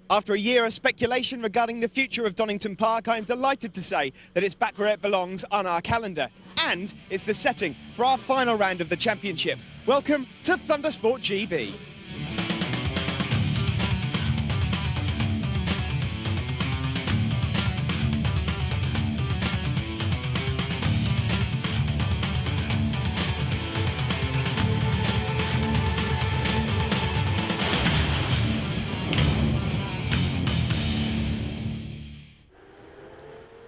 After a year of speculation regarding the future of Donington Park, I am delighted to say that it's back where it belongs on our calendar. And it's the setting for our final round of the championship. Welcome to Thundersport GB.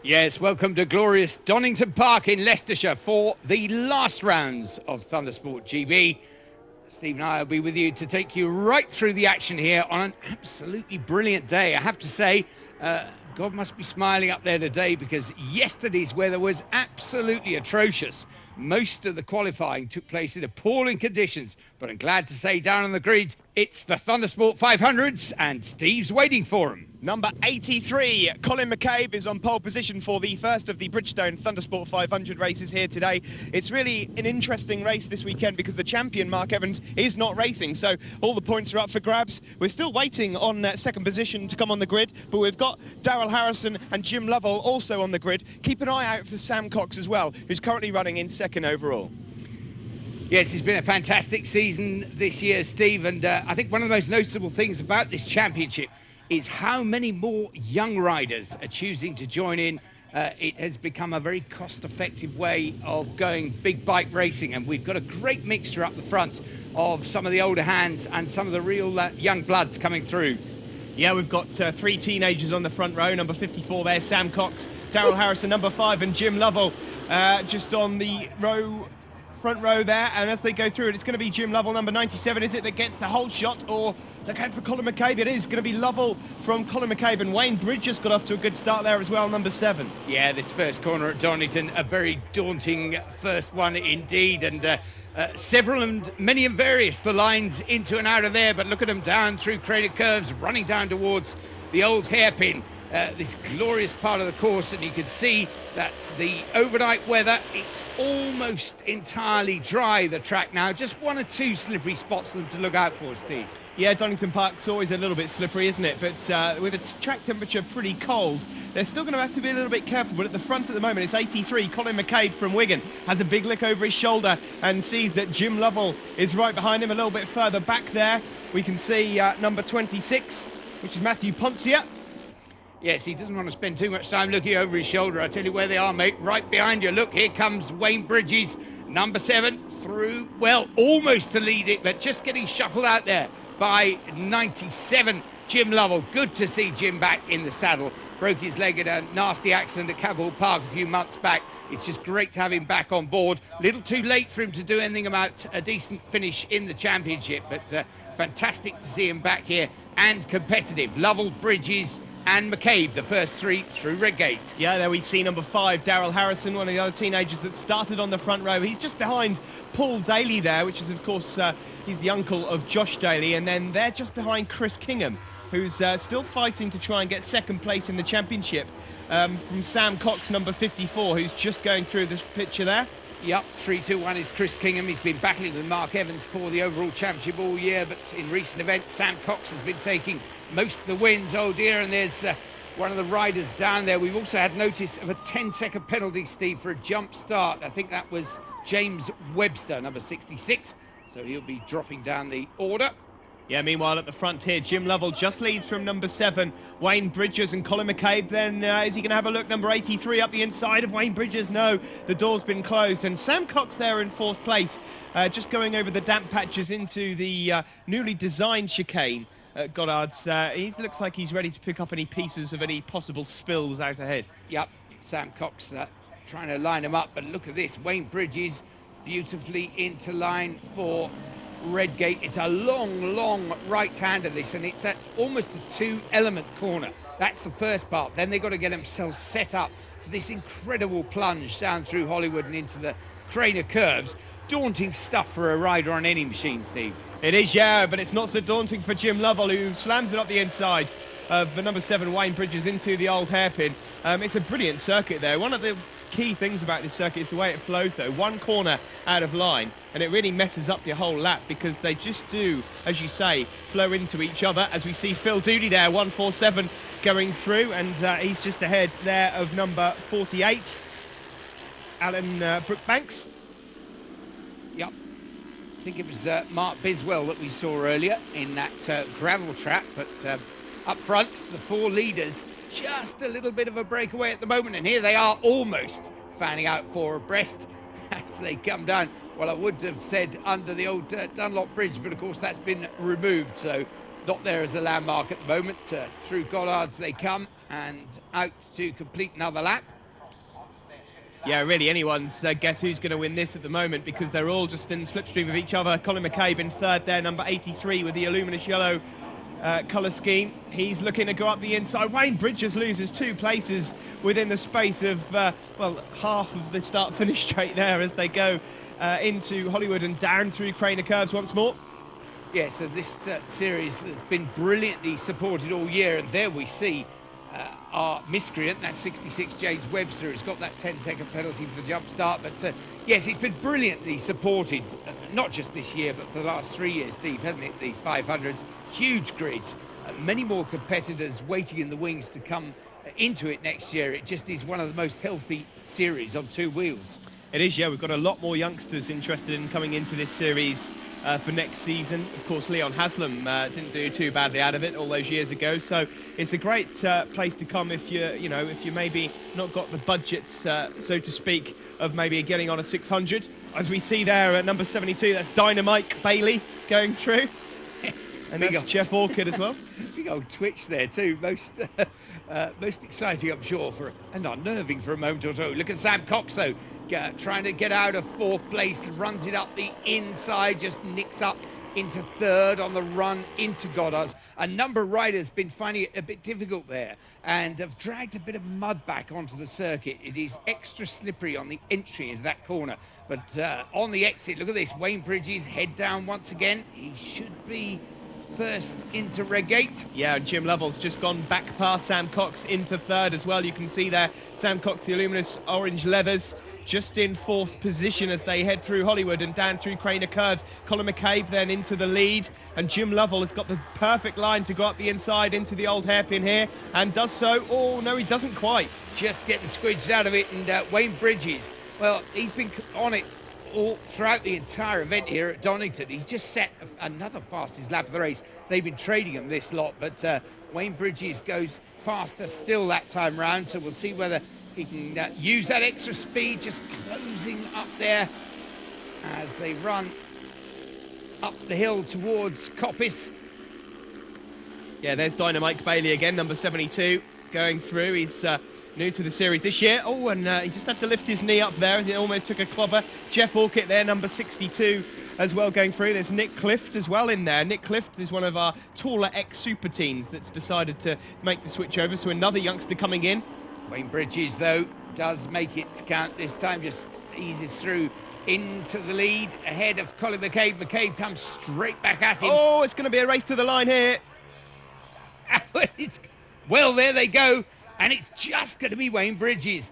Yes, welcome to glorious Donington Park in Leicestershire for the last rounds of Thundersport GB. Steve and I will be with you to take you right through the action here on an absolutely brilliant day. I have to say, God must be smiling up there today, because yesterday's weather was absolutely atrocious. Most of the qualifying took place in appalling conditions, but I'm glad to say down on the grid, it's the Thundersport 500s, and Steve's waiting for him. Number 83, Colin McCabe, is on pole position for the first of the Bridgestone Thundersport 500 races here today. It's really an interesting race this weekend because the champion, Mark Evans, is not racing, so all the points are up for grabs. We're still waiting on second position to come on the grid, but we've got Daryl Harrison and Jim Lovell also on the grid. Keep an eye out for Sam Cox as well, who's currently running in second overall. Yes, it's been a fantastic season this year, Steve, and I think one of the most noticeable things about this championship is how many more young riders are choosing to join in. It has become a very cost-effective way of going big bike racing, and we've got a great mixture up the front of some of the older hands and some of the real young bloods coming through. Yeah, we've got three teenagers on the front row. Number 54 there, Sam Cox, Daryl Harrison, number 5, and Jim Lovell just on the front row there. And as they go through it, it's going to be Jim Lovell, number 97, is it, that gets the whole shot? Or look out for Colin McCabe. It is going to be Lovell from Colin McCabe, and Wayne Bridges got off to a good start there as well, number 7. Yeah, this first corner at Donington, a very daunting first one indeed, and several and many and various the lines into and out of there, but look at them down through crater curves, running down towards the old hairpin. This glorious part of the course, and you can see that the overnight weather, it's almost entirely dry, the track now. Just one or two slippery spots for them to look out for, Steve. Yeah, Donington Park's always a little bit slippery, isn't it? But with the track temperature pretty cold, they're still going to have to be a little bit careful. But at the front at the moment, it's 83. Colin McCabe from Wigan has a big look over his shoulder and sees that Jim Lovell is right behind him. A little bit further back there, we can see number 26, which is Matthew Poncia. Yes, he doesn't want to spend too much time looking over his shoulder. I tell you where they are, mate, right behind you. Look, here comes Wayne Bridges, number 7, through, well, almost to lead it, but just getting shuffled out there by 97, Jim Lovell. Good to see Jim back in the saddle. Broke his leg at a nasty accident at Cadwell Park a few months back. It's just great to have him back on board. A little too late for him to do anything about a decent finish in the championship, but fantastic to see him back here and competitive. Lovell, Bridges and McCabe, the first 3 through Redgate. Yeah, there we see number 5, Daryl Harrison, one of the other teenagers that started on the front row. He's just behind Paul Daly there, which is, of course, he's the uncle of Josh Daly. And then they're just behind Chris Kingham, who's still fighting to try and get second place in the championship, from Sam Cox, number 54, who's just going through this picture there. Yep, 3-2-1 is Chris Kingham. He's been battling with Mark Evans for the overall championship all year, but in recent events, Sam Cox has been taking most of the wins. Oh dear, and there's one of the riders down there. We've also had notice of a 10-second penalty, Steve, for a jump start. I think that was James Webster, number 66, so he'll be dropping down the order. Yeah, meanwhile at the front here, Jim Lovell just leads from number 7, Wayne Bridges and Colin McCabe. Then is he going to have a look? Number 83 up the inside of Wayne Bridges. No, the door's been closed. And Sam Cox there in 4th place, just going over the damp patches into the newly designed chicane at Goddard's. He looks like he's ready to pick up any pieces of any possible spills out ahead. Yep, Sam Cox trying to line him up, but look at this. Wayne Bridges beautifully into line for Redgate. It's a long right-hander, this, and it's at almost a 2-element corner. That's the first part. Then they've got to get themselves set up for this incredible plunge down through Hollywood and into the Craner curves. Daunting stuff for a rider on any machine, Steve. It is, yeah, but it's not so daunting for Jim Lovell, who slams it up the inside of the number 7 Wayne Bridges into the old hairpin. It's a brilliant circuit there. One of the key things about this circuit is the way it flows, though. One corner out of line, and it really messes up your whole lap because they just do, as you say, flow into each other. As we see Phil Doody there, 147 going through, and he's just ahead there of number 48, Alan Brookbanks. Yep. I think it was Mark Biswell that we saw earlier in that gravel trap, but up front, the four leaders, just a little bit of a breakaway at the moment, and here they are almost fanning out four abreast as they come down. Well, I would have said under the old Dunlop Bridge, but of course that's been removed, so not there as a landmark at the moment. Through Goddard's they come and out to complete another lap. Yeah, really anyone's guess who's going to win this at the moment, because they're all just in slipstream of each other. Colin McCabe in third there, number 83 with the luminous yellow colour scheme. He's looking to go up the inside. Wayne Bridges loses 2 places within the space of, well, half of the start-finish straight there as they go into Hollywood and down through Craner Curves once more. Yeah, so this series has been brilliantly supported all year, and there we see our miscreant, that's 66 James Webster, who's got that 10-second penalty for the jump start. But yes, it's been brilliantly supported, not just this year, but for the last 3 years, Steve, hasn't it? The 500s, huge grids, many more competitors waiting in the wings to come into it next year. It just is one of the most healthy series on 2 wheels. It is, yeah. We've got a lot more youngsters interested in coming into this series for next season. Of course, Leon Haslam didn't do too badly out of it all those years ago, so it's a great place to come if you maybe not got the budgets, so to speak, of maybe getting on a 600. As we see there at number 72, that's Dynamite Bailey going through, and that's Jeff Orchard as well. Big old twitch there too. Most exciting, I'm sure, and unnerving for a moment or two. Look at Sam Cox, though, trying to get out of 4th place, runs it up the inside, just nicks up into 3rd on the run into Goddard's. A number of riders been finding it a bit difficult there and have dragged a bit of mud back onto the circuit. It is extra slippery on the entry into that corner, but on the exit, look at this. Wayne Bridges head down once again. He should be first into Redgate. Yeah, and Jim Lovell's just gone back past Sam Cox into 3rd as well. You can see there Sam Cox, the luminous orange leathers, just in 4th position as they head through Hollywood and down through Craner Curves. Colin McCabe then into the lead, and Jim Lovell has got the perfect line to go up the inside into the old hairpin here, and does so. Oh no, he doesn't quite. Just getting squidged out of it, and Wayne Bridges, well, he's been on it all throughout the entire event here at Donington. He's just set another fastest lap of the race. They've been trading him this lot, but Wayne Bridges goes faster still that time round, so we'll see whether he can use that extra speed, just closing up there as they run up the hill towards Coppice. Yeah, there's Dynamite Bailey again, number 72, going through. He's new to the series this year. Oh, and he just had to lift his knee up there as it almost took a clobber. Jeff Orchard there, number 62, as well going through. There's Nick Clift as well in there. Nick Clift is one of our taller ex-super teens that's decided to make the switch over, so another youngster coming in. Wayne Bridges, though, does make it count this time, just eases through into the lead ahead of Colin McCabe. McCabe comes straight back at him. Oh, it's going to be a race to the line here. Well, there they go. And it's just going to be Wayne Bridges.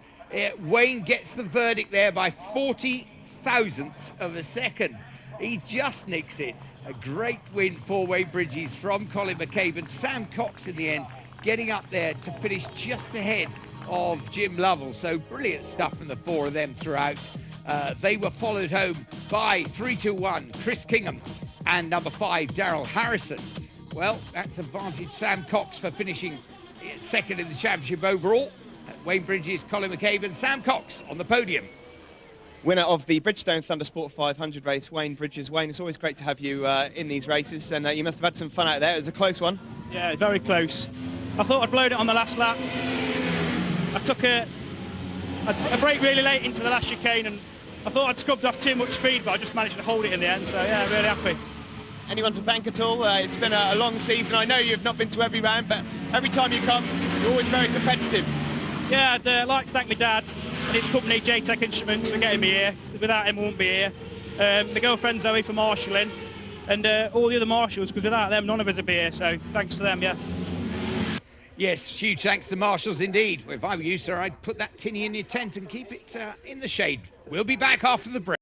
Wayne gets the verdict there by 40 thousandths of a second. He just nicks it. A great win for Wayne Bridges from Colin McCabe, and Sam Cox in the end getting up there to finish just ahead of Jim Lovell. So brilliant stuff from the 4 of them throughout. They were followed home by 3-2-1 Chris Kingham and number 5 Daryl Harrison. Well, that's advantage Sam Cox for finishing second in the championship overall. Wayne Bridges, Colin McCabe and Sam Cox on the podium. Winner of the Bridgestone Thundersport 500 race, Wayne Bridges. Wayne, it's always great to have you in these races, and you must have had some fun out there. It was a close one. Yeah, very close. I thought I'd blowed it on the last lap. I took a break really late into the last chicane, and I thought I'd scrubbed off too much speed, but I just managed to hold it in the end, so yeah, really happy. Anyone to thank at all? It's been a long season. I know you've not been to every round, but every time you come, you're always very competitive. Yeah, I'd like to thank my dad and his company, JTech Instruments, for getting me here. Without him, I wouldn't be here. My girlfriend Zoe for marshalling, and all the other marshals, because without them, none of us would be here, so thanks to them, yeah. Yes, huge thanks to Marshals indeed. If I were you, sir, I'd put that tinny in your tent and keep it in the shade. We'll be back after the break.